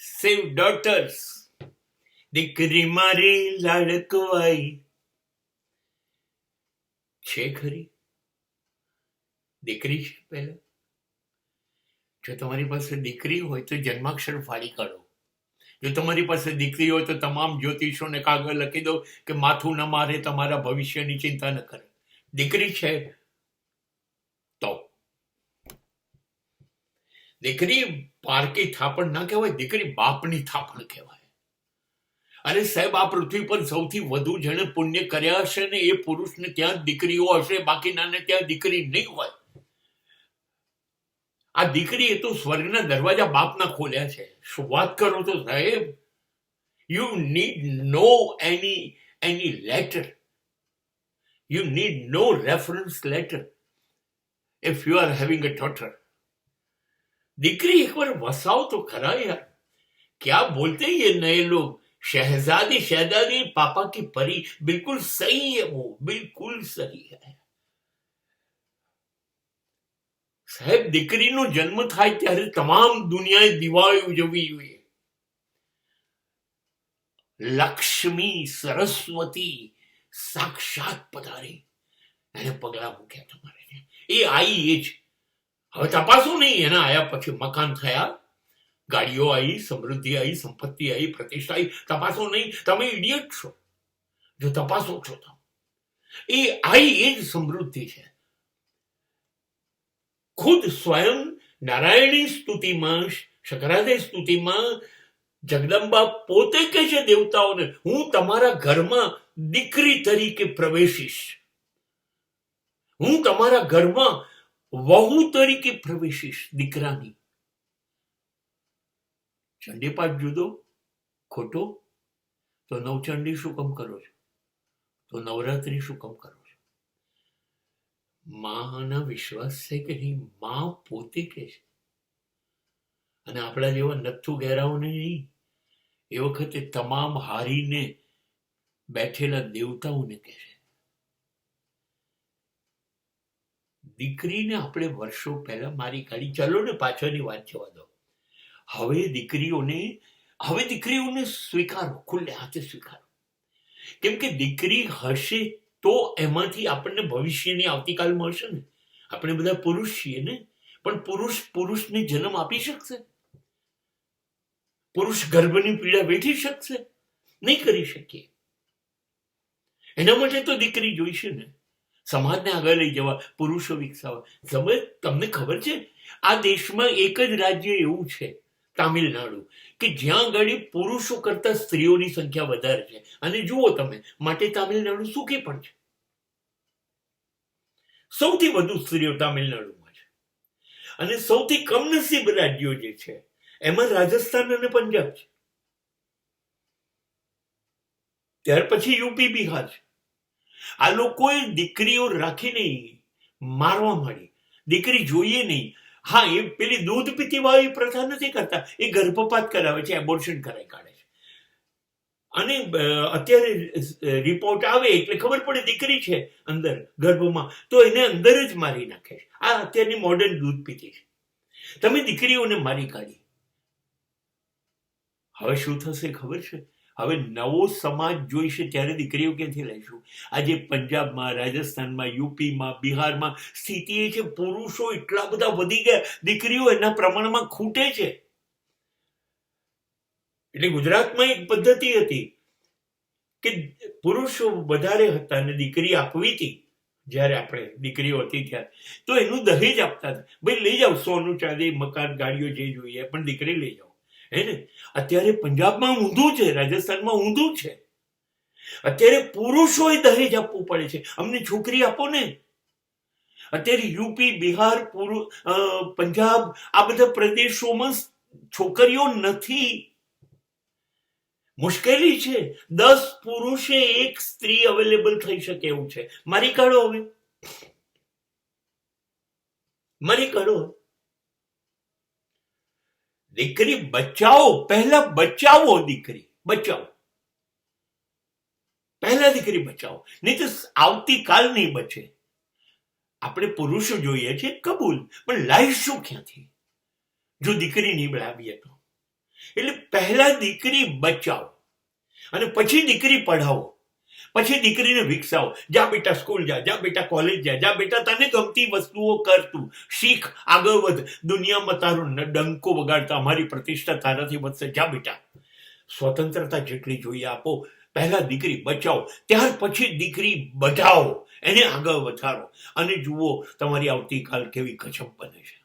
સેવ daughter's. દીકરી મારી લાડકવાઈ છે ખરી? દીકરી છે પહેલા? જો તમારી પાસે દીકરી હોય તો જન્માક્ષર ફાડી કાઢો. જો તમારી પાસે દીકરી હોય તો તમામ જ્યોતિષોને કાગળ લખી દો કે માથું ન મારે, તમારા ભવિષ્યની ચિંતા ન કરે. દીકરી છે તો દીકરી પારકી થાપણ ના કહેવાય, દીકરી બાપની થાપણ કહેવાય. અરે સાહેબ, આ પૃથ્વી પર સૌથી વધુ જેણે પુણ્ય કર્યા હશે ને એ પુરુષને ત્યાં દીકરીઓ હશે, બાકીનાને ત્યાં દીકરી નહીં હોય. આ દીકરી એ તો સ્વર્ગના દરવાજા બાપના ખોલ્યા છે. શું વાત કરો તો સાહેબ? You need no any letter, you need no reference letter if you are having a daughter. દીકરી એકવાર વસાવ તો ખરા યાર. क्या बोलते हैं ये नए लोग, शहजादी शहजादी पापा की परी. बिल्कुल सही है, वो बिल्कुल सही है સાહેબ. દીકરીનો જન્મ થાય ત્યારે તમામ દુનિયાએ દિવાળી ઉજવવી જોઈએ. લક્ષ્મી સરસ્વતી સાક્ષાત પધારી, એને પગલા મૂક્યા તમારે. એ આઈ એ જ. હવે તપાસો નહીં એના આયા પછી મકાન થયા, ગાડીઓ આવી, સમૃદ્ધિ આવી, સંપત્તિ આવી, પ્રતિષ્ઠા આવી. તપાસો નહીં. તમે ઇડિયટ છો જો તપાસો છો તો. એ આઈ એ જ સમૃદ્ધિ છે. ખુદ સ્વયં નારાયણી સ્તુતિમાં, શકરાદે સ્તુતિમાં જગદંબા પોતે કહે છે દેવતાઓને, હું તમારા ઘરમાં દીકરી તરીકે પ્રવેશીશ, હું તમારા ઘરમાં વહુ તરીકે પ્રવેશીશ, દીકરાની. ચંડીપાઠ જુદો ખોટો તો નવચંડી શું કામ કરો છો? તો નવરાત્રી શું કામ કરો છો? માના વિશ્વાસ છે કે નહીં? માં પોતે કે છે. અને આપણા જેવા નથ્થુ ઘેરાઓને નહીં, એ વખતે તમામ હારીને બેઠેલા દેવતાઓને કહે છે. દીકરીને આપણે વર્ષો પહેલા મારી કાઢી. ચાલો ને પાછળની વાત જવા દો. હવે દીકરીઓને સ્વીકારો, ખુલ્લે હાથે સ્વીકારો. કેમ કે દીકરી હશે તો એમાંથી આપણને ભવિષ્યની આવતીકાલ મળશે ને. આપણે બધા પુરુષ છીએ ને, પણ પુરુષને જન્મ આપી શકશે? પુરુષ ગર્ભની પીડા વેઠી શકશે? નહીં કરી શકીએ. એના માટે તો દીકરી જોઈશે ને. સમાજને આગળ લઈ જવા, પુરુષો વિકસાવવા. તમને ખબર છે આ દેશમાં એક જ રાજ્ય એવું છે, તામિલનાડુ, કે જ્યાં આગળ પુરુષો કરતા સ્ત્રીઓની સંખ્યા વધારે છે. અને જુઓ તમે, માટે તામિલનાડુ સુખી પણ છે. સૌથી વધુ સ્ત્રીઓ તામિલનાડુમાં છે. અને સૌથી કમનસીબ રાજ્યો જે છે એમાં રાજસ્થાન અને પંજાબ છે. ત્યાર પછી યુપી, બિહાર છે. આ લોકોએ દીકરીઓ રાખીને મારવા માંડી. દીકરી જોઈએ નહીં. હા, એ પેલી દૂધ પીતી વાળી પ્રથા નથી કરતા, એ ગર્ભપાત કરાવે છે, એબોર્શન કરાવી કાઢે છે. અને અત્યારે રિપોર્ટ આવે એટલે ખબર પડે દીકરી છે અંદર ગર્ભમાં, તો એને અંદર જ મારી નાખે છે. આ અત્યારની મોડર્ન દૂધ પીતી છે. તમે દીકરીઓને મારી કાઢી. હવે શું થશે ખબર છે? હવે નવો સમાજ જોઈશે ત્યારે દીકરીઓ ક્યાંથી લઈશું? આજે પંજાબમાં, રાજસ્થાનમાં, યુપીમાં, બિહારમાં સ્થિતિ એ છે, પુરુષો એટલા બધા વધી ગયા, દીકરીઓ એના પ્રમાણમાં ખૂટે છે. એટલે ગુજરાતમાં એક પદ્ધતિ હતી કે પુરુષો વધારે હતા અને દીકરી આપવી હતી. જયારે આપણે દીકરીઓ હતી ત્યારે તો એનું દહેજ આપતા હતા. ભાઈ લઈ જાઓ, સોનું ચાંદી, મકાન, ગાડીઓ જે જોઈએ, પણ દીકરી લઈ જાઓ. હે ને? અત્યારે પંજાબમાં ઊંધું છે, રાજસ્થાનમાં ઊંધું છે. અત્યારે પુરુષોએ દહેજ આપવું પડે છે. અમને છોકરી આપો ને. અત્યારે યુપી, બિહાર, પંજાબ, આ બધા પ્રદેશોમાં છોકરીઓ નથી. મુશ્કેલી છે. 10 પુરુષે 1 સ્ત્રી અવેલેબલ થઈ શકે એવું છે. મારી કાઢો હવે, મારી કાઢો. દીકરી બચાવો, પહેલા બચાવો. દીકરી બચાવો, પહેલા દીકરી બચાવો, નહીં તો આવતીકાલ નહીં બચે. આપણે પુરુષો જોઈએ છે કબૂલ, પણ લાવીશું ક્યાંથી જો દીકરી નહીં લાવીએ તો? એટલે પહેલા દીકરી બચાવો અને પછી દીકરી પઢાવો, પછી દીકરીને વિકસાવો. જા બેટા સ્કૂલ જા, જા બેટા કોલેજ જા, જા બેટા તને ગમતી વસ્તુઓ કર, તું શીખ, આગળ વધ. દુનિયામાં તારો ડંકો વગાડતા અમારી પ્રતિષ્ઠા તારાથી વધશે. જા બેટા, સ્વતંત્રતા જેટલી જોઈએ આપો. પહેલા દીકરી બચાવો, ત્યાર પછી દીકરી બઢાવો, એને આગળ વધારો અને જુઓ તમારી આવતીકાલ કેવી ગજબ બને છે.